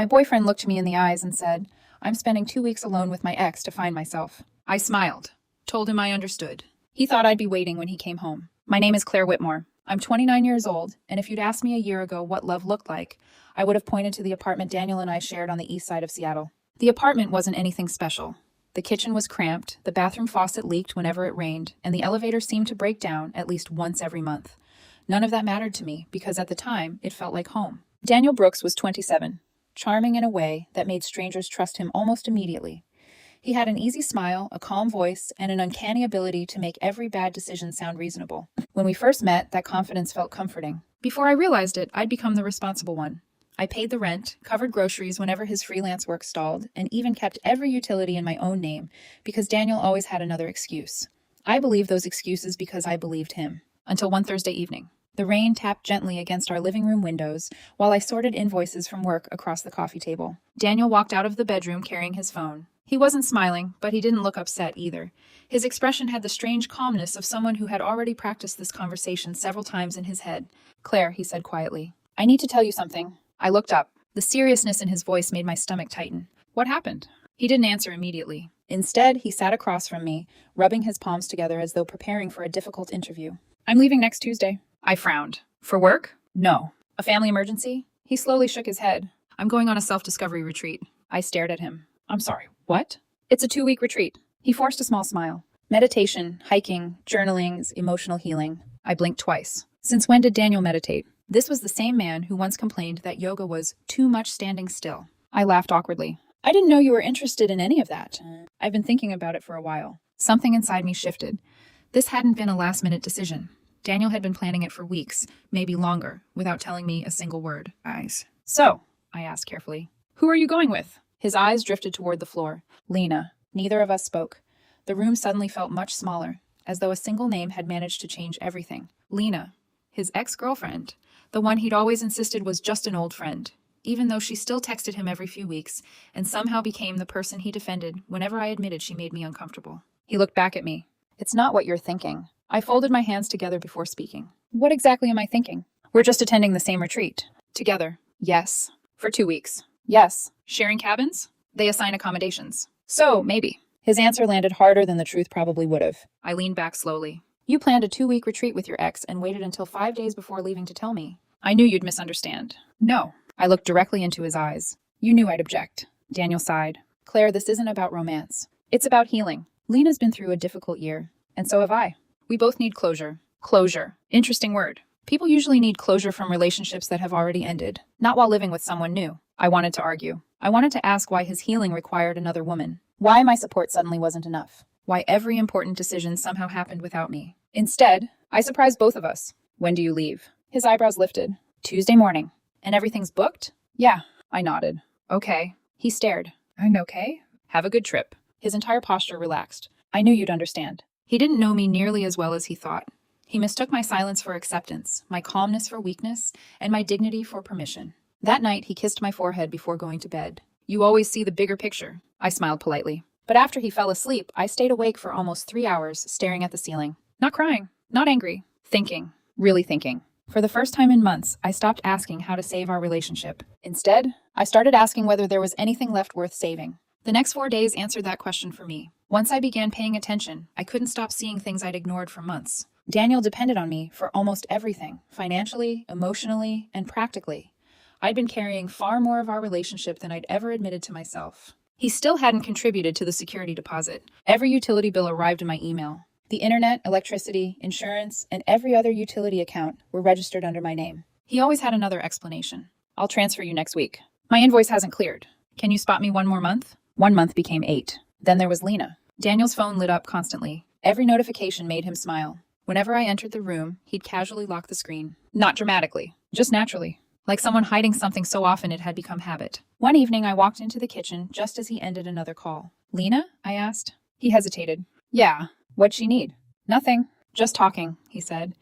My boyfriend looked me in the eyes and said, "I'm spending 2 weeks alone with my ex to find myself." I smiled, told him I understood. He thought I'd be waiting when he came home. My name is Claire Whitmore. I'm 29 years old, and if you'd asked me a year ago what love looked like, I would have pointed to the apartment Daniel and I shared on the east side of Seattle. The apartment wasn't anything special. The kitchen was cramped, the bathroom faucet leaked whenever it rained, and the elevator seemed to break down at least once every month. None of that mattered to me because at the time, it felt like home. Daniel Brooks was 27, charming in a way that made strangers trust him almost immediately. He had an easy smile, a calm voice, and an uncanny ability to make every bad decision sound reasonable. When we first met, that confidence felt comforting. Before I realized it, I'd become the responsible one. I paid the rent, covered groceries whenever his freelance work stalled, and even kept every utility in my own name because Daniel always had another excuse. I believed those excuses because I believed him. Until one Thursday evening. The rain tapped gently against our living room windows while I sorted invoices from work across the coffee table. Daniel walked out of the bedroom carrying his phone. He wasn't smiling, but he didn't look upset either. His expression had the strange calmness of someone who had already practiced this conversation several times in his head. "Claire," he said quietly, "I need to tell you something." I looked up. The seriousness in his voice made my stomach tighten. "What happened?" He didn't answer immediately. Instead, he sat across from me, rubbing his palms together as though preparing for a difficult interview. "I'm leaving next Tuesday." I frowned. "For work?" "No." "A family emergency?" He slowly shook his head. "I'm going on a self-discovery retreat." I stared at him. "I'm sorry, what?" "It's a 2-week retreat." He forced a small smile. "Meditation, hiking, journaling, emotional healing." I blinked twice. Since when did Daniel meditate? This was the same man who once complained that yoga was too much standing still. I laughed awkwardly. "I didn't know you were interested in any of that." "I've been thinking about it for a while." Something inside me shifted. This hadn't been a last-minute decision. Daniel had been planning it for weeks, maybe longer, without telling me a single word. "So," I asked carefully, "who are you going with?" His eyes drifted toward the floor. "Lena." Neither of us spoke. The room suddenly felt much smaller, as though a single name had managed to change everything. Lena. His ex-girlfriend. The one he'd always insisted was just an old friend, even though she still texted him every few weeks, and somehow became the person he defended whenever I admitted she made me uncomfortable. He looked back at me. "It's not what you're thinking." I folded my hands together before speaking. "What exactly am I thinking?" "We're just attending the same retreat." "Together?" "Yes." "For 2 weeks?" "Yes." "Sharing cabins?" "They assign accommodations." "So, maybe." His answer landed harder than the truth probably would have. I leaned back slowly. "You planned a 2-week retreat with your ex and waited until 5 days before leaving to tell me." "I knew you'd misunderstand." "No." I looked directly into his eyes. "You knew I'd object." Daniel sighed. "Claire, this isn't about romance. It's about healing. Lena's been through a difficult year, and so have I. We both need closure." Closure. Interesting word. People usually need closure from relationships that have already ended, not while living with someone new. I wanted to argue. I wanted to ask why his healing required another woman. Why my support suddenly wasn't enough. Why every important decision somehow happened without me. Instead, I surprised both of us. "When do you leave?" His eyebrows lifted. "Tuesday morning." "And everything's booked?" "Yeah." I nodded. "Okay." He stared. "I'm okay?" "Have a good trip." His entire posture relaxed. I knew you'd understand. He didn't know me nearly as well as he thought. He mistook my silence for acceptance, my calmness for weakness, and my dignity for permission. That night, he kissed my forehead before going to bed. "You always see the bigger picture." I smiled politely. But after he fell asleep, I stayed awake for almost 3 hours, staring at the ceiling. Not crying, not angry, thinking, really thinking. For the first time in months, I stopped asking how to save our relationship. Instead, I started asking whether there was anything left worth saving. The next 4 days answered that question for me. Once I began paying attention, I couldn't stop seeing things I'd ignored for months. Daniel depended on me for almost everything, financially, emotionally, and practically. I'd been carrying far more of our relationship than I'd ever admitted to myself. He still hadn't contributed to the security deposit. Every utility bill arrived in my email. The internet, electricity, insurance, and every other utility account were registered under my name. He always had another explanation. "I'll transfer you next week." "My invoice hasn't cleared. Can you spot me 1 more month?" 1 month became 8. Then there was Lena. Daniel's phone lit up constantly. Every notification made him smile. Whenever I entered the room, he'd casually lock the screen. Not dramatically, just naturally. Like someone hiding something so often it had become habit. One evening, I walked into the kitchen just as he ended another call. "Lena?" I asked. He hesitated. "Yeah. What'd she need?" "Nothing. Just talking," he said.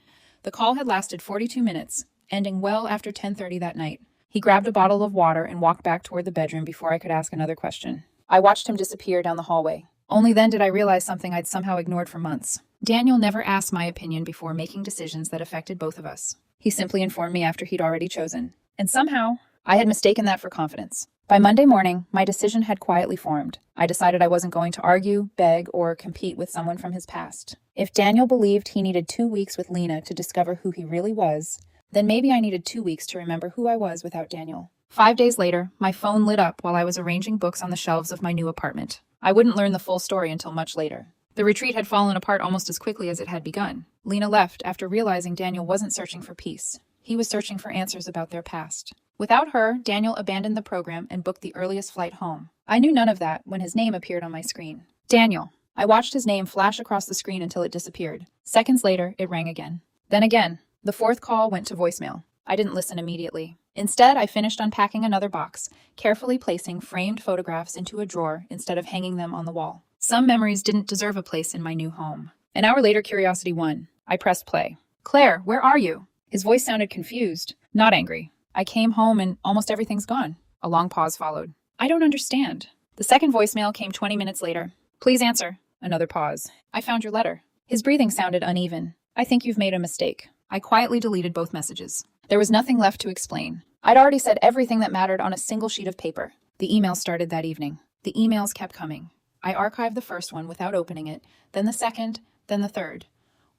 The call had lasted 42 minutes, ending well after 10:30 that night. He grabbed a bottle of water and walked back toward the bedroom before I could ask another question. I watched him disappear down the hallway. Only then did I realize something I'd somehow ignored for months. Daniel never asked my opinion before making decisions that affected both of us. He simply informed me after he'd already chosen. And somehow, I had mistaken that for confidence. By Monday morning, my decision had quietly formed. I decided I wasn't going to argue, beg, or compete with someone from his past. If Daniel believed he needed 2 weeks with Lena to discover who he really was, then maybe I needed 2 weeks to remember who I was without Daniel. 5 days later, my phone lit up while I was arranging books on the shelves of my new apartment. I wouldn't learn the full story until much later. The retreat had fallen apart almost as quickly as it had begun. Lena left after realizing Daniel wasn't searching for peace. He was searching for answers about their past. Without her, Daniel abandoned the program and booked the earliest flight home. I knew none of that when his name appeared on my screen. Daniel. I watched his name flash across the screen until it disappeared. Seconds later, it rang again. Then again. The fourth call went to voicemail. I didn't listen immediately. Instead, I finished unpacking another box, carefully placing framed photographs into a drawer instead of hanging them on the wall. Some memories didn't deserve a place in my new home. An hour later, curiosity won. I pressed play. Claire, where are you? His voice sounded confused, not angry. I came home and almost everything's gone. A long pause followed. I don't understand. The second voicemail came 20 minutes later. Please answer. Another pause. I found your letter. His breathing sounded uneven. I think you've made a mistake. I quietly deleted both messages. There was nothing left to explain. I'd already said everything that mattered on a single sheet of paper. The email started that evening. The emails kept coming. I archived the first one without opening it, then the second, then the third.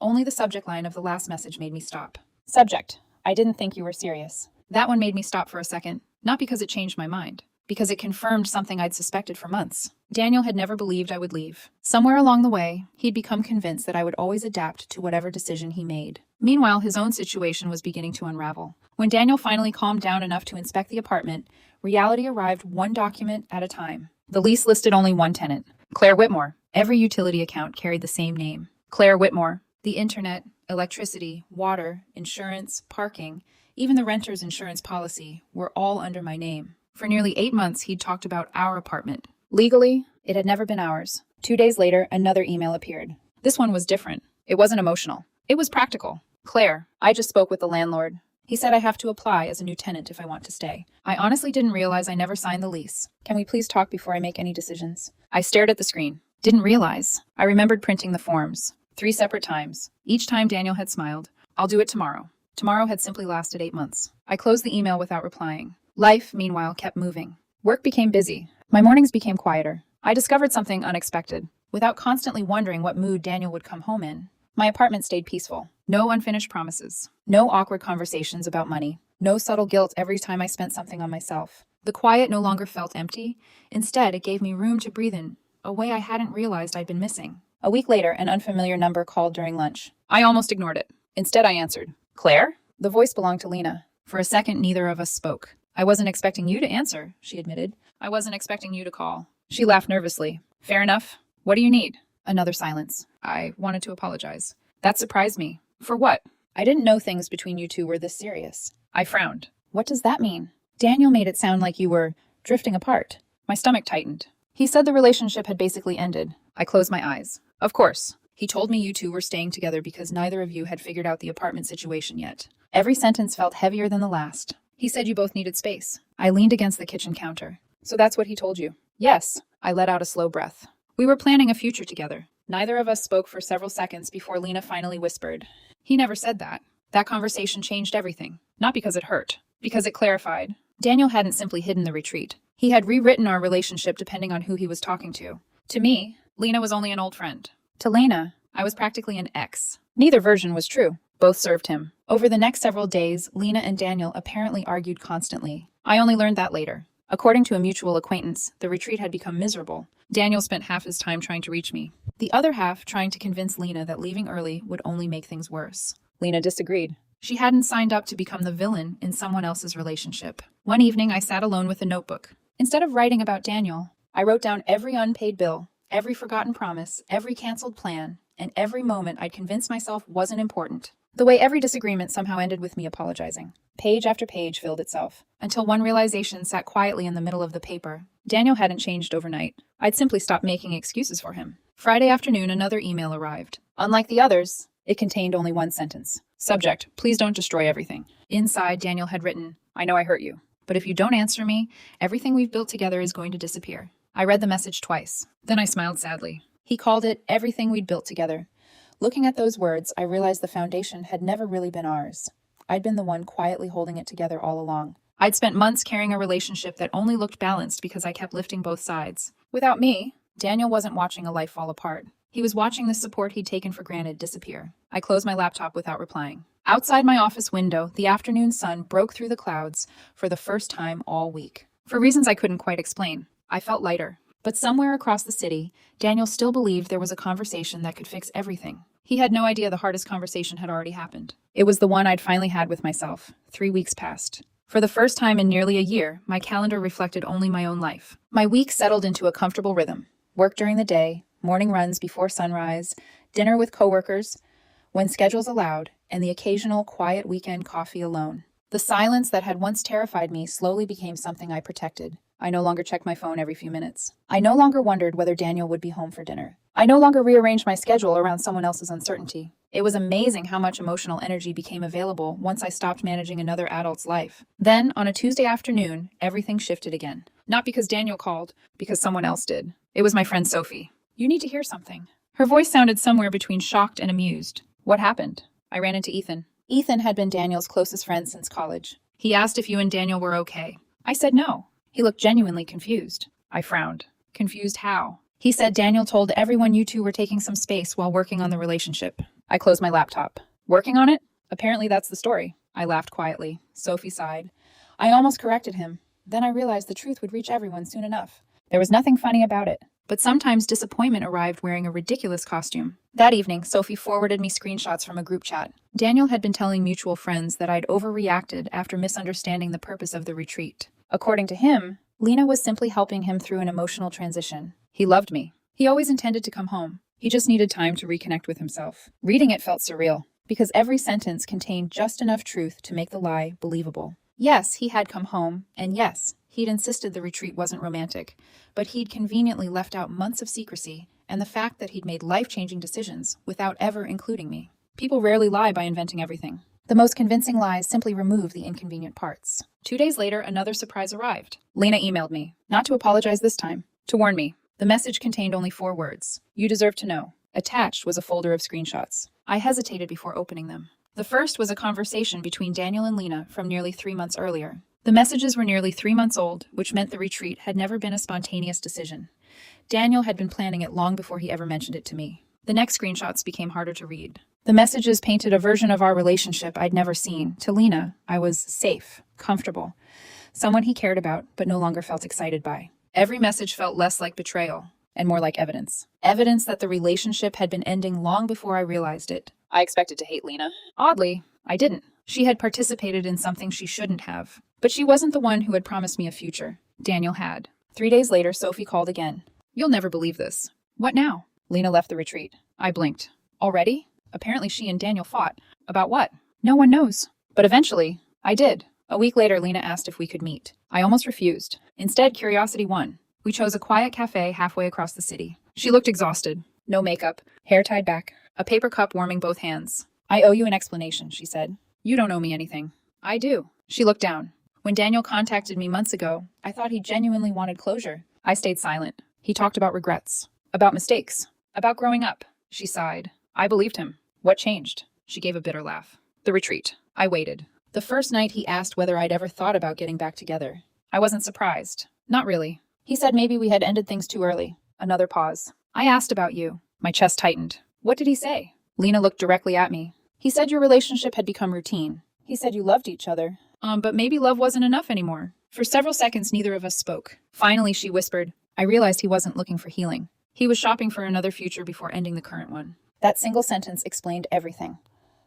Only the subject line of the last message made me stop. Subject: I didn't think you were serious. That one made me stop for a second, not because it changed my mind, because it confirmed something I'd suspected for months. Daniel had never believed I would leave. Somewhere along the way, he'd become convinced that I would always adapt to whatever decision he made. Meanwhile, his own situation was beginning to unravel. When Daniel finally calmed down enough to inspect the apartment, reality arrived one document at a time. The lease listed only one tenant, Claire Whitmore. Every utility account carried the same name, Claire Whitmore. The internet, electricity, water, insurance, parking, even the renter's insurance policy were all under my name. For nearly 8 months, he'd talked about our apartment. Legally, it had never been ours. 2 days later, another email appeared. This one was different. It wasn't emotional. It was practical. Claire, I just spoke with the landlord. He said I have to apply as a new tenant if I want to stay. I honestly didn't realize I never signed the lease. Can we please talk before I make any decisions? I stared at the screen. Didn't realize. I remembered printing the forms 3 separate times. Each time Daniel had smiled. I'll do it tomorrow. Tomorrow had simply lasted 8 months. I closed the email without replying. Life, meanwhile, kept moving. Work became busy. My mornings became quieter. I discovered something unexpected. Without constantly wondering what mood Daniel would come home in, my apartment stayed peaceful. No unfinished promises. No awkward conversations about money. No subtle guilt every time I spent something on myself. The quiet no longer felt empty. Instead, it gave me room to breathe in, a way I hadn't realized I'd been missing. A week later, an unfamiliar number called during lunch. I almost ignored it. Instead, I answered. Claire? The voice belonged to Lena. For a second, neither of us spoke. I wasn't expecting you to answer, she admitted. I wasn't expecting you to call. She laughed nervously. Fair enough. What do you need? Another silence. I wanted to apologize. That surprised me. For what? I didn't know things between you two were this serious. I frowned. What does that mean? Daniel made it sound like you were drifting apart. My stomach tightened. He said the relationship had basically ended. I closed my eyes. Of course. He told me you two were staying together because neither of you had figured out the apartment situation yet. Every sentence felt heavier than the last. He said you both needed space. I leaned against the kitchen counter. So that's what he told you? Yes. I let out a slow breath. We were planning a future together. Neither of us spoke for several seconds before Lena finally whispered. He never said that. That conversation changed everything. Not because it hurt. Because it clarified. Daniel hadn't simply hidden the retreat. He had rewritten our relationship depending on who he was talking to. To me, Lena was only an old friend. To Lena, I was practically an ex. Neither version was true. Both served him. Over the next several days, Lena and Daniel apparently argued constantly. I only learned that later. According to a mutual acquaintance, the retreat had become miserable. Daniel spent half his time trying to reach me. The other half trying to convince Lena that leaving early would only make things worse. Lena disagreed. She hadn't signed up to become the villain in someone else's relationship. One evening, I sat alone with a notebook. Instead of writing about Daniel, I wrote down every unpaid bill, every forgotten promise, every canceled plan, and every moment I'd convinced myself wasn't important. The way every disagreement somehow ended with me apologizing. Page after page filled itself, until one realization sat quietly in the middle of the paper. Daniel hadn't changed overnight. I'd simply stopped making excuses for him. Friday afternoon, another email arrived. Unlike the others, it contained only one sentence. Subject, please don't destroy everything. Inside, Daniel had written, I know I hurt you, but if you don't answer me, everything we've built together is going to disappear. I read the message twice. Then I smiled sadly. He called it everything we'd built together. Looking at those words, I realized the foundation had never really been ours. I'd been the one quietly holding it together all along. I'd spent months carrying a relationship that only looked balanced because I kept lifting both sides. Without me, Daniel wasn't watching a life fall apart. He was watching the support he'd taken for granted disappear. I closed my laptop without replying. Outside my office window, the afternoon sun broke through the clouds for the first time all week. For reasons I couldn't quite explain, I felt lighter. But somewhere across the city, Daniel still believed there was a conversation that could fix everything. He had no idea the hardest conversation had already happened. It was the one I'd finally had with myself. 3 weeks passed. For the first time in nearly a year, my calendar reflected only my own life. My week settled into a comfortable rhythm. Work during the day, morning runs before sunrise, dinner with coworkers, when schedules allowed, and the occasional quiet weekend coffee alone. The silence that had once terrified me slowly became something I protected. I no longer checked my phone every few minutes. I no longer wondered whether Daniel would be home for dinner. I no longer rearranged my schedule around someone else's uncertainty. It was amazing how much emotional energy became available once I stopped managing another adult's life. Then, on a Tuesday afternoon, everything shifted again. Not because Daniel called, because someone else did. It was my friend Sophie. "You need to hear something." Her voice sounded somewhere between shocked and amused. "What happened?" I ran into Ethan. Ethan had been Daniel's closest friend since college. "He asked if you and Daniel were okay." I said no. He looked genuinely confused. I frowned. "Confused how?" "He said Daniel told everyone you two were taking some space while working on the relationship." I closed my laptop. "Working on it? Apparently that's the story." I laughed quietly. Sophie sighed. I almost corrected him. Then I realized the truth would reach everyone soon enough. There was nothing funny about it. But sometimes disappointment arrived wearing a ridiculous costume. That evening, Sophie forwarded me screenshots from a group chat. Daniel had been telling mutual friends that I'd overreacted after misunderstanding the purpose of the retreat. According to him, Lena was simply helping him through an emotional transition. He loved me. He always intended to come home. He just needed time to reconnect with himself. Reading it felt surreal, because every sentence contained just enough truth to make the lie believable. Yes, he had come home, and yes, he'd insisted the retreat wasn't romantic, but he'd conveniently left out months of secrecy and the fact that he'd made life-changing decisions without ever including me. People rarely lie by inventing everything. The most convincing lies simply remove the inconvenient parts. 2 days later, another surprise arrived. Lena emailed me, not to apologize this time, to warn me. The message contained only 4 words. "You deserve to know." Attached was a folder of screenshots. I hesitated before opening them. The first was a conversation between Daniel and Lena from nearly 3 months earlier. The messages were nearly 3 months old, which meant the retreat had never been a spontaneous decision. Daniel had been planning it long before he ever mentioned it to me. The next screenshots became harder to read. The messages painted a version of our relationship I'd never seen. To Lena, I was safe, comfortable, someone he cared about but no longer felt excited by. Every message felt less like betrayal and more like evidence. Evidence that the relationship had been ending long before I realized it. I expected to hate Lena. Oddly, I didn't. She had participated in something she shouldn't have. But she wasn't the one who had promised me a future. Daniel had. 3 days later, Sophie called again. "You'll never believe this." "What now?" Lena left the retreat. I blinked. Already? Apparently she and Daniel fought. About what? No one knows. But eventually, I did. A week later, Lena asked if we could meet. I almost refused. Instead, curiosity won. We chose a quiet cafe halfway across the city. She looked exhausted. No makeup, hair tied back, a paper cup warming both hands. "I owe you an explanation," she said. "You don't owe me anything." "I do." She looked down. "When Daniel contacted me months ago, I thought he genuinely wanted closure." I stayed silent. He talked about regrets, about mistakes, about growing up. She sighed. I believed him. "What changed?" She gave a bitter laugh. "The retreat." I waited. The first night he asked whether I'd ever thought about getting back together. I wasn't surprised. Not really. He said maybe we had ended things too early. Another pause. "I asked about you." My chest tightened. "What did he say?" Lena looked directly at me. "He said your relationship had become routine. He said you loved each other. But maybe love wasn't enough anymore." For several seconds, neither of us spoke. Finally, she whispered. I realized he wasn't looking for healing. He was shopping for another future before ending the current one. That single sentence explained everything.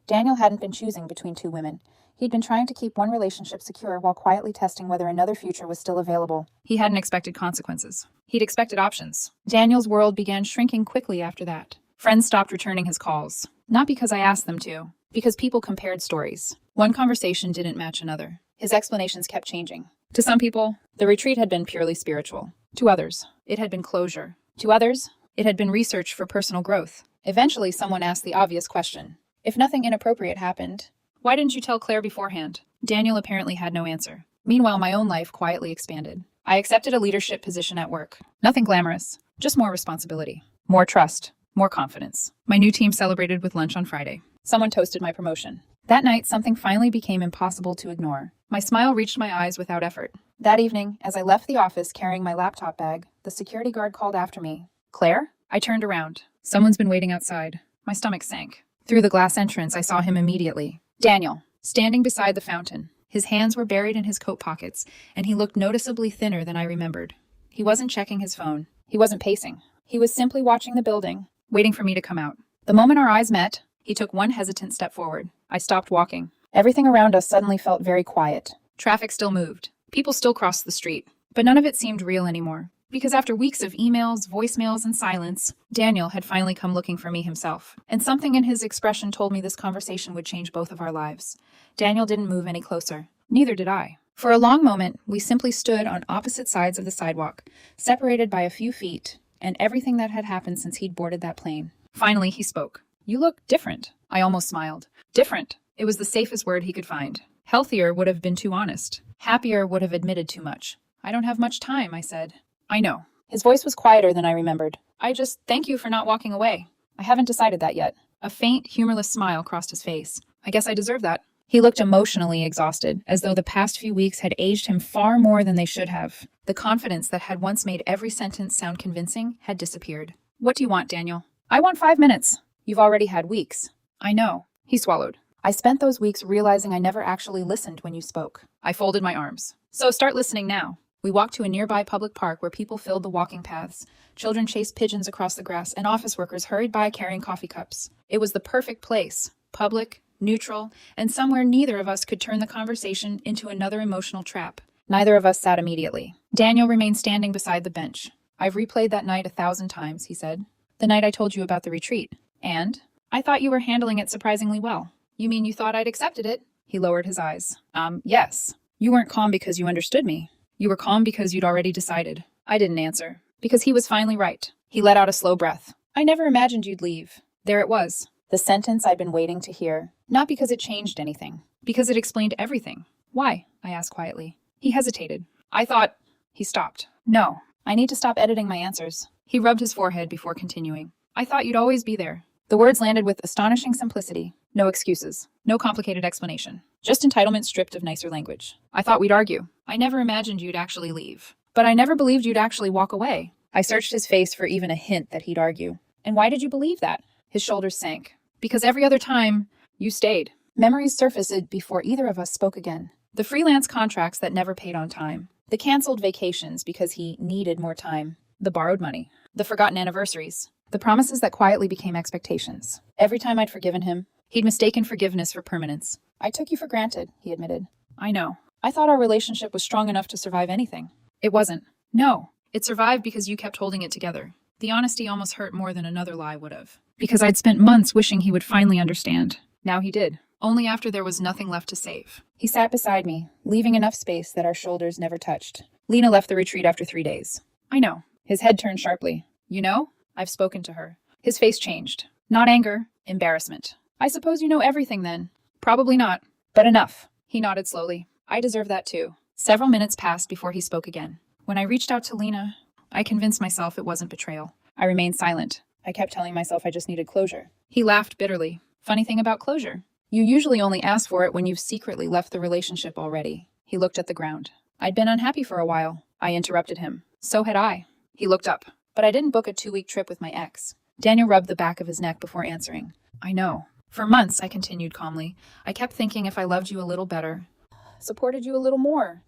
Daniel hadn't been choosing between 2 women. He'd been trying to keep one relationship secure while quietly testing whether another future was still available. He hadn't expected consequences. He'd expected options. Daniel's world began shrinking quickly after that. Friends stopped returning his calls. Not because I asked them to, because people compared stories. One conversation didn't match another. His explanations kept changing. To some people, the retreat had been purely spiritual. To others, it had been closure. To others, it had been research for personal growth. Eventually, someone asked the obvious question. If nothing inappropriate happened, why didn't you tell Claire beforehand? Daniel apparently had no answer. Meanwhile, my own life quietly expanded. I accepted a leadership position at work. Nothing glamorous, just more responsibility, more trust, more confidence. My new team celebrated with lunch on Friday. Someone toasted my promotion. That night, something finally became impossible to ignore. My smile reached my eyes without effort. That evening, as I left the office carrying my laptop bag, the security guard called after me. Claire? I turned around. Someone's been waiting outside. My stomach sank. Through the glass entrance, I saw him immediately. Daniel, standing beside the fountain. His hands were buried in his coat pockets, and he looked noticeably thinner than I remembered. He wasn't checking his phone. He wasn't pacing. He was simply watching the building, waiting for me to come out. The moment our eyes met, he took one hesitant step forward. I stopped walking. Everything around us suddenly felt very quiet. Traffic still moved. People still crossed the street. But none of it seemed real anymore. Because after weeks of emails, voicemails, and silence, Daniel had finally come looking for me himself. And something in his expression told me this conversation would change both of our lives. Daniel didn't move any closer. Neither did I. For a long moment, we simply stood on opposite sides of the sidewalk, separated by a few feet, and everything that had happened since he'd boarded that plane. Finally, he spoke. You look different. I almost smiled. Different. It was the safest word he could find. Healthier would have been too honest. Happier would have admitted too much. I don't have much time, I said. I know. His voice was quieter than I remembered. I just thank you for not walking away. I haven't decided that yet. A faint, humorless smile crossed his face. I guess I deserve that. He looked emotionally exhausted, as though the past few weeks had aged him far more than they should have. The confidence that had once made every sentence sound convincing had disappeared. What do you want, Daniel? I want 5 minutes. You've already had weeks. I know. He swallowed. I spent those weeks realizing I never actually listened when you spoke. I folded my arms. So start listening now. We walked to a nearby public park where people filled the walking paths. Children chased pigeons across the grass, and office workers hurried by carrying coffee cups. It was the perfect place. Public, neutral, and somewhere neither of us could turn the conversation into another emotional trap. Neither of us sat immediately. Daniel remained standing beside the bench. I've replayed that night 1,000 times, he said. The night I told you about the retreat. And? I thought you were handling it surprisingly well. You mean you thought I'd accepted it? He lowered his eyes. Yes. You weren't calm because you understood me. You were calm because you'd already decided. I didn't answer. Because he was finally right. He let out a slow breath. I never imagined you'd leave. There it was. The sentence I'd been waiting to hear. Not because it changed anything. Because it explained everything. Why? I asked quietly. He hesitated. I thought... He stopped. No. I need to stop editing my answers. He rubbed his forehead before continuing. I thought you'd always be there. The words landed with astonishing simplicity. No excuses. No complicated explanation. Just entitlement stripped of nicer language. I thought we'd argue. I never imagined you'd actually leave. But I never believed you'd actually walk away. I searched his face for even a hint that he'd argue. And why did you believe that? His shoulders sank. Because every other time, you stayed. Memories surfaced before either of us spoke again. The freelance contracts that never paid on time. The canceled vacations because he needed more time. The borrowed money. The forgotten anniversaries. The promises that quietly became expectations. Every time I'd forgiven him, he'd mistaken forgiveness for permanence. I took you for granted, he admitted. I know. I thought our relationship was strong enough to survive anything. It wasn't. No. It survived because you kept holding it together. The honesty almost hurt more than another lie would have. Because I'd spent months wishing he would finally understand. Now he did. Only after there was nothing left to save. He sat beside me, leaving enough space that our shoulders never touched. Lena left the retreat after 3 days. I know. His head turned sharply. You know? I've spoken to her. His face changed. Not anger, embarrassment. I suppose you know everything then. Probably not. But enough. He nodded slowly. I deserve that too. Several minutes passed before he spoke again. When I reached out to Lena, I convinced myself it wasn't betrayal. I remained silent. I kept telling myself I just needed closure. He laughed bitterly. Funny thing about closure. You usually only ask for it when you've secretly left the relationship already. He looked at the ground. I'd been unhappy for a while. I interrupted him. So had I. He looked up. But I didn't book a 2-week trip with my ex. Daniel rubbed the back of his neck before answering. I know. For months, I continued calmly, I kept thinking if I loved you a little better, supported you a little more,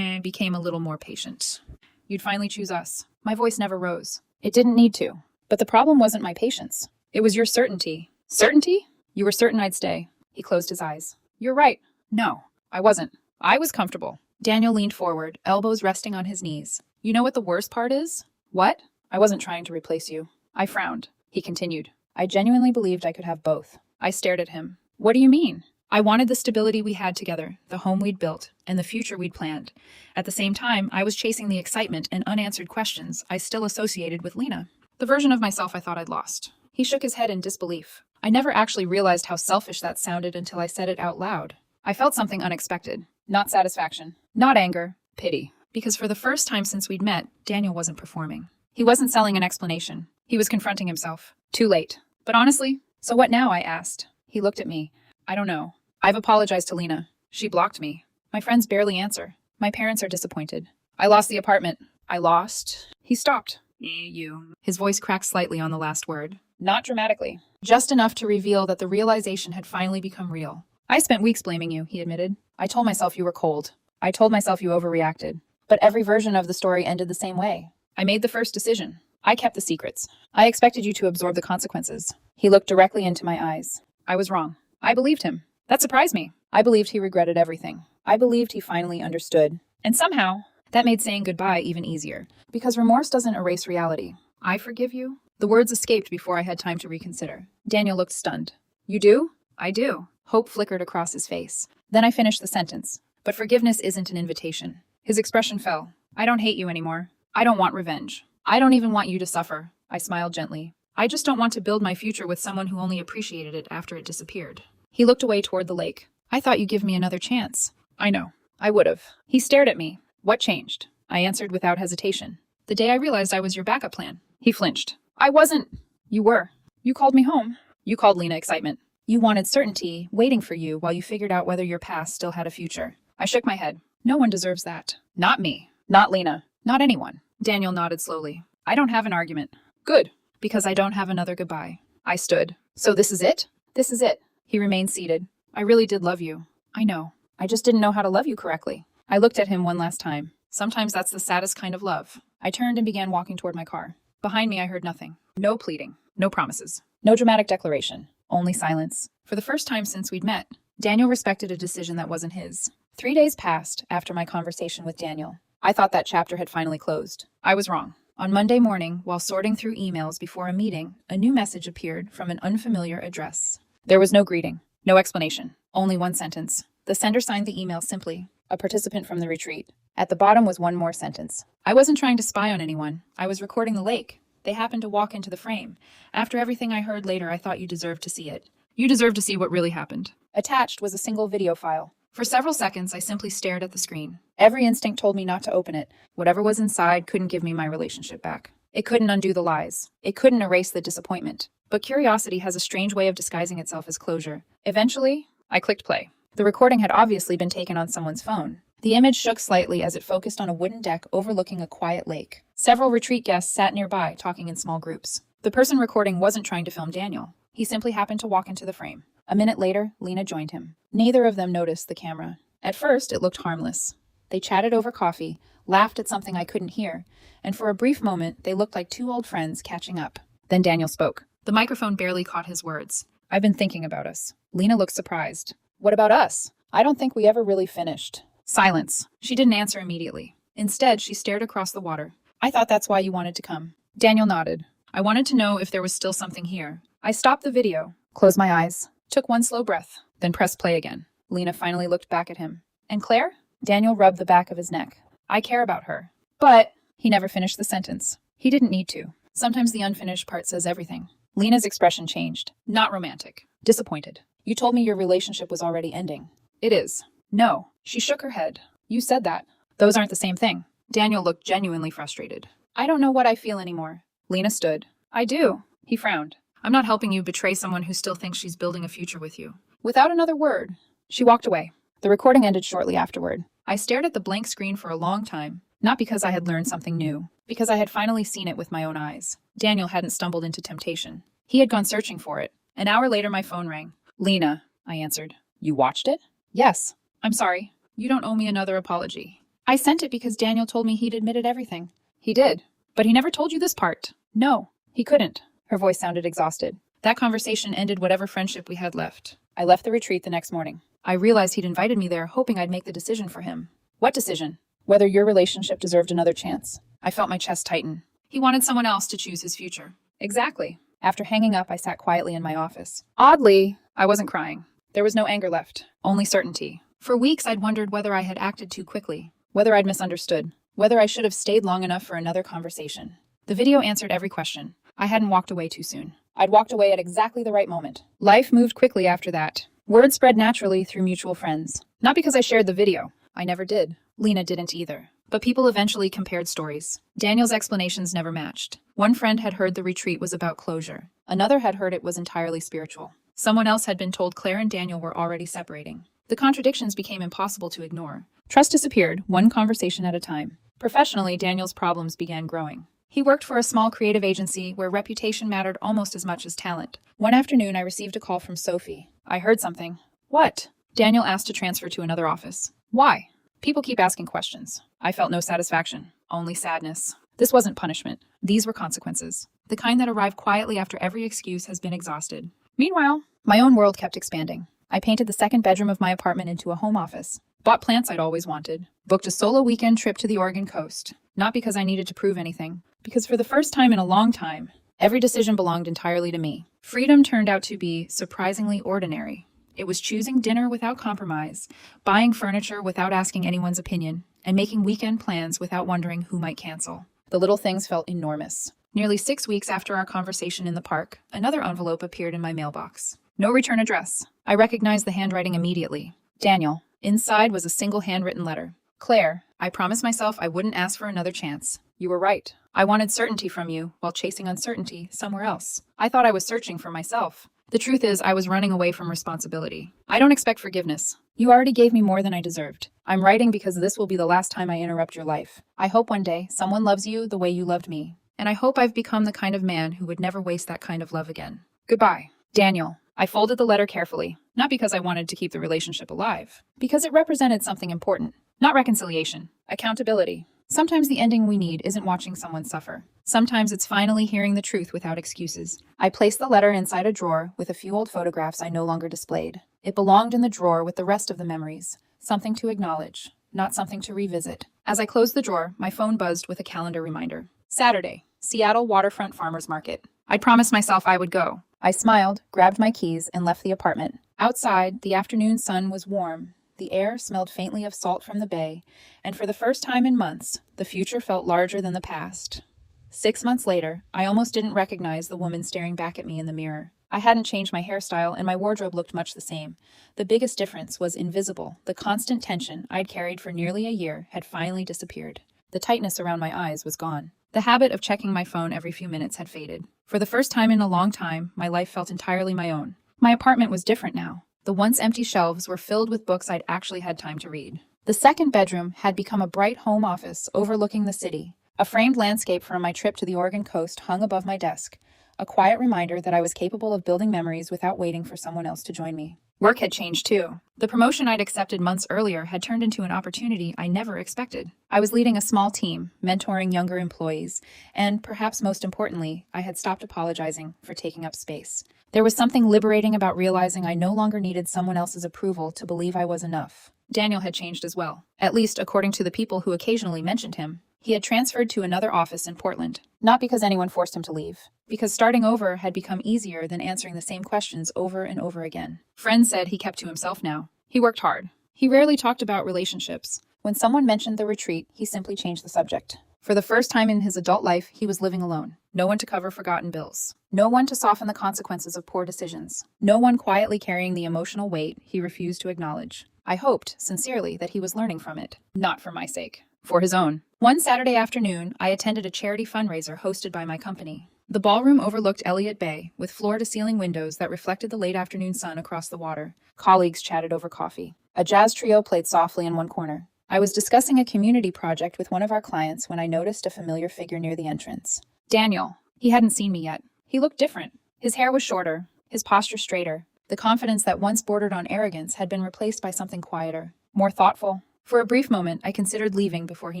became a little more patient, you'd finally choose us. My voice never rose. It didn't need to. But the problem wasn't my patience. It was your certainty. Certainty? You were certain I'd stay. He closed his eyes. You're right. No, I wasn't. I was comfortable. Daniel leaned forward, elbows resting on his knees. You know what the worst part is? What? I wasn't trying to replace you. I frowned. He continued. I genuinely believed I could have both. I stared at him. What do you mean? I wanted the stability we had together, the home we'd built, and the future we'd planned. At the same time, I was chasing the excitement and unanswered questions I still associated with Lena, the version of myself I thought I'd lost. He shook his head in disbelief. I never actually realized how selfish that sounded until I said it out loud. I felt something unexpected. Not satisfaction. Not anger. Pity. Because for the first time since we'd met, Daniel wasn't performing. He wasn't selling an explanation. He was confronting himself. Too late. But honestly, so what now? I asked. He looked at me. I don't know. I've apologized to Lena. She blocked me. My friends barely answer. My parents are disappointed. I lost the apartment. I lost. He stopped. You. His voice cracked slightly on the last word. Not dramatically. Just enough to reveal that the realization had finally become real. I spent weeks blaming you, he admitted. I told myself you were cold. I told myself you overreacted. But every version of the story ended the same way. I made the first decision. I kept the secrets. I expected you to absorb the consequences. He looked directly into my eyes. I was wrong. I believed him. That surprised me. I believed he regretted everything. I believed he finally understood. And somehow, that made saying goodbye even easier. Because remorse doesn't erase reality. I forgive you? The words escaped before I had time to reconsider. Daniel looked stunned. You do? I do. Hope flickered across his face. Then I finished the sentence. But forgiveness isn't an invitation. His expression fell. I don't hate you anymore. I don't want revenge. I don't even want you to suffer. I smiled gently. I just don't want to build my future with someone who only appreciated it after it disappeared. He looked away toward the lake. I thought you'd give me another chance. I know. I would have. He stared at me. What changed? I answered without hesitation. The day I realized I was your backup plan. He flinched. I wasn't. You were. You called me home. You called Lena excitement. You wanted certainty, waiting for you while you figured out whether your past still had a future. I shook my head. No one deserves that. Not me. Not Lena. Not anyone. Daniel nodded slowly. I don't have an argument. Good. Because I don't have another goodbye. I stood. So this is it? This is it. He remained seated. I really did love you. I know. I just didn't know how to love you correctly. I looked at him one last time. Sometimes that's the saddest kind of love. I turned and began walking toward my car. Behind me, I heard nothing. No pleading. No promises. No dramatic declaration. Only silence. For the first time since we'd met, Daniel respected a decision that wasn't his. 3 days passed after my conversation with Daniel. I thought that chapter had finally closed. I was wrong. On Monday morning, while sorting through emails before a meeting, a new message appeared from an unfamiliar address. There was no greeting. No explanation. Only one sentence. The sender signed the email simply, a participant from the retreat. At the bottom was one more sentence. I wasn't trying to spy on anyone. I was recording the lake. They happened to walk into the frame. After everything I heard later, I thought you deserved to see it. You deserve to see what really happened. Attached was a single video file. For several seconds, I simply stared at the screen. Every instinct told me not to open it. Whatever was inside couldn't give me my relationship back. It couldn't undo the lies. It couldn't erase the disappointment. But curiosity has a strange way of disguising itself as closure. Eventually, I clicked play. The recording had obviously been taken on someone's phone. The image shook slightly as it focused on a wooden deck overlooking a quiet lake. Several retreat guests sat nearby, talking in small groups. The person recording wasn't trying to film Daniel. He simply happened to walk into the frame. A minute later, Lena joined him. Neither of them noticed the camera. At first, it looked harmless. They chatted over coffee, laughed at something I couldn't hear, and for a brief moment, they looked like two old friends catching up. Then Daniel spoke. The microphone barely caught his words. I've been thinking about us. Lena looked surprised. What about us? I don't think we ever really finished. Silence. She didn't answer immediately. Instead, she stared across the water. I thought that's why you wanted to come. Daniel nodded. I wanted to know if there was still something here. I stopped the video, closed my eyes, took one slow breath, then pressed play again. Lena finally looked back at him. And Claire? Daniel rubbed the back of his neck. I care about her. But he never finished the sentence. He didn't need to. Sometimes the unfinished part says everything. Lena's expression changed. Not romantic. Disappointed. You told me your relationship was already ending. It is. No. She shook her head. You said that. Those aren't the same thing. Daniel looked genuinely frustrated. I don't know what I feel anymore. Lena stood. I do. He frowned. I'm not helping you betray someone who still thinks she's building a future with you. Without another word, she walked away. The recording ended shortly afterward. I stared at the blank screen for a long time, not because I had learned something new, because I had finally seen it with my own eyes. Daniel hadn't stumbled into temptation. He had gone searching for it. An hour later, my phone rang. Lena, I answered. You watched it? Yes. I'm sorry. You don't owe me another apology. I sent it because Daniel told me he'd admitted everything. He did. But he never told you this part. No, he couldn't. Her voice sounded exhausted. That conversation ended whatever friendship we had left. I left the retreat the next morning. I realized he'd invited me there, hoping I'd make the decision for him. What decision? Whether your relationship deserved another chance. I felt my chest tighten. He wanted someone else to choose his future. Exactly. After hanging up, I sat quietly in my office. Oddly, I wasn't crying. There was no anger left, only certainty. For weeks, I'd wondered whether I had acted too quickly, whether I'd misunderstood, whether I should have stayed long enough for another conversation. The video answered every question. I hadn't walked away too soon. I'd walked away at exactly the right moment. Life moved quickly after that. Word spread naturally through mutual friends. Not because I shared the video. I never did. Lena didn't either. But people eventually compared stories. Daniel's explanations never matched. One friend had heard the retreat was about closure. Another had heard it was entirely spiritual. Someone else had been told Claire and Daniel were already separating. The contradictions became impossible to ignore. Trust disappeared, one conversation at a time. Professionally, Daniel's problems began growing. He worked for a small creative agency where reputation mattered almost as much as talent. One afternoon, I received a call from Sophie. I heard something. What? Daniel asked to transfer to another office. Why? People keep asking questions. I felt no satisfaction, only sadness. This wasn't punishment. These were consequences. The kind that arrive quietly after every excuse has been exhausted. Meanwhile, my own world kept expanding. I painted the second bedroom of my apartment into a home office. Bought plants I'd always wanted. Booked a solo weekend trip to the Oregon coast. Not because I needed to prove anything. Because for the first time in a long time, every decision belonged entirely to me. Freedom turned out to be surprisingly ordinary. It was choosing dinner without compromise, buying furniture without asking anyone's opinion, and making weekend plans without wondering who might cancel. The little things felt enormous. Nearly 6 weeks after our conversation in the park, another envelope appeared in my mailbox. No return address. I recognized the handwriting immediately. Daniel. Inside was a single handwritten letter. Claire, I promised myself I wouldn't ask for another chance. You were right. I wanted certainty from you while chasing uncertainty somewhere else. I thought I was searching for myself. The truth is, I was running away from responsibility. I don't expect forgiveness. You already gave me more than I deserved. I'm writing because this will be the last time I interrupt your life. I hope one day someone loves you the way you loved me. And I hope I've become the kind of man who would never waste that kind of love again. Goodbye, Daniel. I folded the letter carefully, not because I wanted to keep the relationship alive, because it represented something important. Not reconciliation, accountability. Sometimes the ending we need isn't watching someone suffer. Sometimes it's finally hearing the truth without excuses. I placed the letter inside a drawer with a few old photographs I no longer displayed. It belonged in the drawer with the rest of the memories, something to acknowledge, not something to revisit. As I closed the drawer, my phone buzzed with a calendar reminder. Saturday, Seattle Waterfront Farmers Market. I'd promised myself I would go. I smiled, grabbed my keys, and left the apartment. Outside, the afternoon sun was warm. The air smelled faintly of salt from the bay, and for the first time in months, the future felt larger than the past. 6 months later, I almost didn't recognize the woman staring back at me in the mirror. I hadn't changed my hairstyle, and my wardrobe looked much the same. The biggest difference was invisible. The constant tension I'd carried for nearly a year had finally disappeared. The tightness around my eyes was gone. The habit of checking my phone every few minutes had faded. For the first time in a long time, my life felt entirely my own. My apartment was different now. The once empty shelves were filled with books I'd actually had time to read. The second bedroom had become a bright home office overlooking the city. A framed landscape from my trip to the Oregon coast hung above my desk, a quiet reminder that I was capable of building memories without waiting for someone else to join me. Work had changed too. The promotion I'd accepted months earlier had turned into an opportunity I never expected. I was leading a small team, mentoring younger employees, and perhaps most importantly, I had stopped apologizing for taking up space. There was something liberating about realizing I no longer needed someone else's approval to believe I was enough. Daniel had changed as well, at least according to the people who occasionally mentioned him. He had transferred to another office in Portland, not because anyone forced him to leave, because starting over had become easier than answering the same questions over and over again. Friends said he kept to himself now. He worked hard. He rarely talked about relationships. When someone mentioned the retreat, he simply changed the subject. For the first time in his adult life, he was living alone. No one to cover forgotten bills. No one to soften the consequences of poor decisions. No one quietly carrying the emotional weight he refused to acknowledge. I hoped, sincerely, that he was learning from it. Not for my sake. For his own. One Saturday afternoon, I attended a charity fundraiser hosted by my company. The ballroom overlooked Elliott Bay, with floor-to-ceiling windows that reflected the late afternoon sun across the water. Colleagues chatted over coffee. A jazz trio played softly in one corner. I was discussing a community project with one of our clients when I noticed a familiar figure near the entrance. Daniel. He hadn't seen me yet. He looked different. His hair was shorter, his posture straighter. The confidence that once bordered on arrogance had been replaced by something quieter, more thoughtful. For a brief moment, I considered leaving before he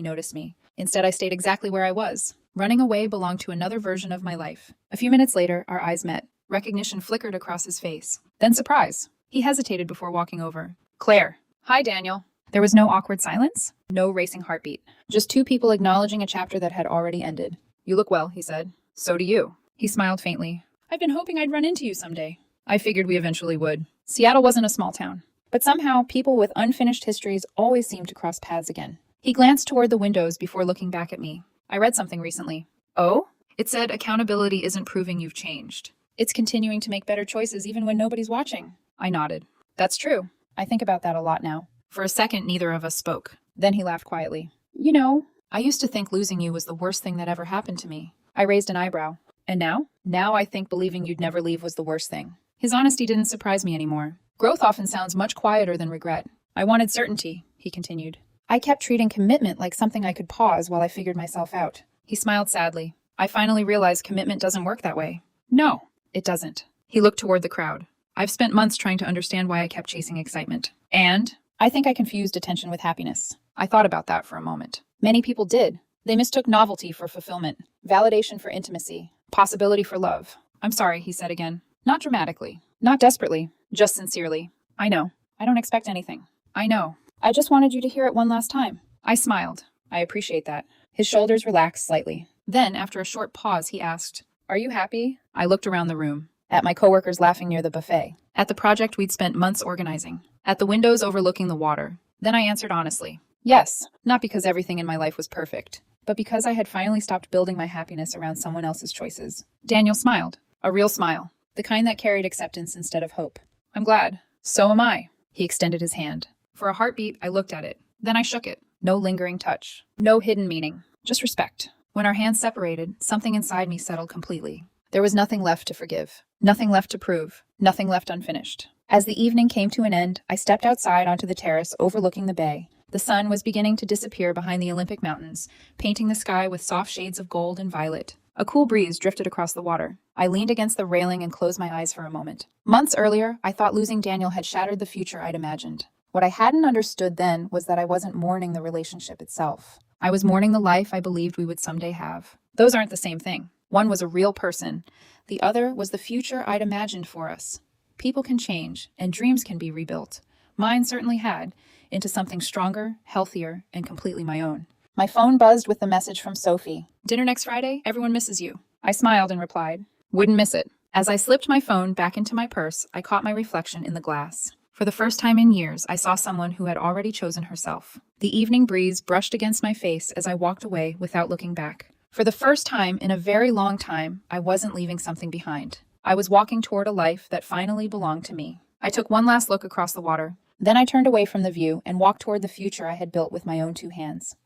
noticed me. Instead, I stayed exactly where I was. Running away belonged to another version of my life. A few minutes later, our eyes met. Recognition flickered across his face. Then surprise. He hesitated before walking over. Claire. Hi, Daniel. There was no awkward silence, no racing heartbeat. Just two people acknowledging a chapter that had already ended. You look well, he said. So do you. He smiled faintly. I've been hoping I'd run into you someday. I figured we eventually would. Seattle wasn't a small town. But somehow, people with unfinished histories always seem to cross paths again. He glanced toward the windows before looking back at me. I read something recently. Oh? It said accountability isn't proving you've changed. It's continuing to make better choices even when nobody's watching. I nodded. That's true. I think about that a lot now. For a second, neither of us spoke. Then he laughed quietly. You know, I used to think losing you was the worst thing that ever happened to me. I raised an eyebrow. And now? Now I think believing you'd never leave was the worst thing. His honesty didn't surprise me anymore. Growth often sounds much quieter than regret. I wanted certainty, he continued. I kept treating commitment like something I could pause while I figured myself out. He smiled sadly. I finally realized commitment doesn't work that way. No, it doesn't. He looked toward the crowd. I've spent months trying to understand why I kept chasing excitement. And I think I confused attention with happiness. I thought about that for a moment. Many people did. They mistook novelty for fulfillment, validation for intimacy, possibility for love. I'm sorry, he said again. Not dramatically, not desperately, just sincerely. I know. I don't expect anything. I know. I just wanted you to hear it one last time. I smiled. I appreciate that. His shoulders relaxed slightly. Then, after a short pause, he asked, Are you happy? I looked around the room. At my coworkers laughing near the buffet. At the project we'd spent months organizing. At the windows overlooking the water. Then I answered honestly. Yes, not because everything in my life was perfect, but because I had finally stopped building my happiness around someone else's choices. Daniel smiled. A real smile. The kind that carried acceptance instead of hope. I'm glad. So am I. He extended his hand. For a heartbeat, I looked at it. Then I shook it. No lingering touch. No hidden meaning. Just respect. When our hands separated, something inside me settled completely. There was nothing left to forgive. Nothing left to prove. Nothing left unfinished. As the evening came to an end, I stepped outside onto the terrace overlooking the bay. The sun was beginning to disappear behind the Olympic Mountains, painting the sky with soft shades of gold and violet. A cool breeze drifted across the water. I leaned against the railing and closed my eyes for a moment. Months earlier, I thought losing Daniel had shattered the future I'd imagined. What I hadn't understood then was that I wasn't mourning the relationship itself. I was mourning the life I believed we would someday have. Those aren't the same thing. One was a real person. The other was the future I'd imagined for us. People can change, and dreams can be rebuilt. Mine certainly had, into something stronger, healthier, and completely my own. My phone buzzed with the message from Sophie. Dinner next Friday? Everyone misses you. I smiled and replied, Wouldn't miss it. As I slipped my phone back into my purse, I caught my reflection in the glass. For the first time in years, I saw someone who had already chosen herself. The evening breeze brushed against my face as I walked away without looking back. For the first time in a very long time, I wasn't leaving something behind. I was walking toward a life that finally belonged to me. I took one last look across the water. Then I turned away from the view and walked toward the future I had built with my own two hands.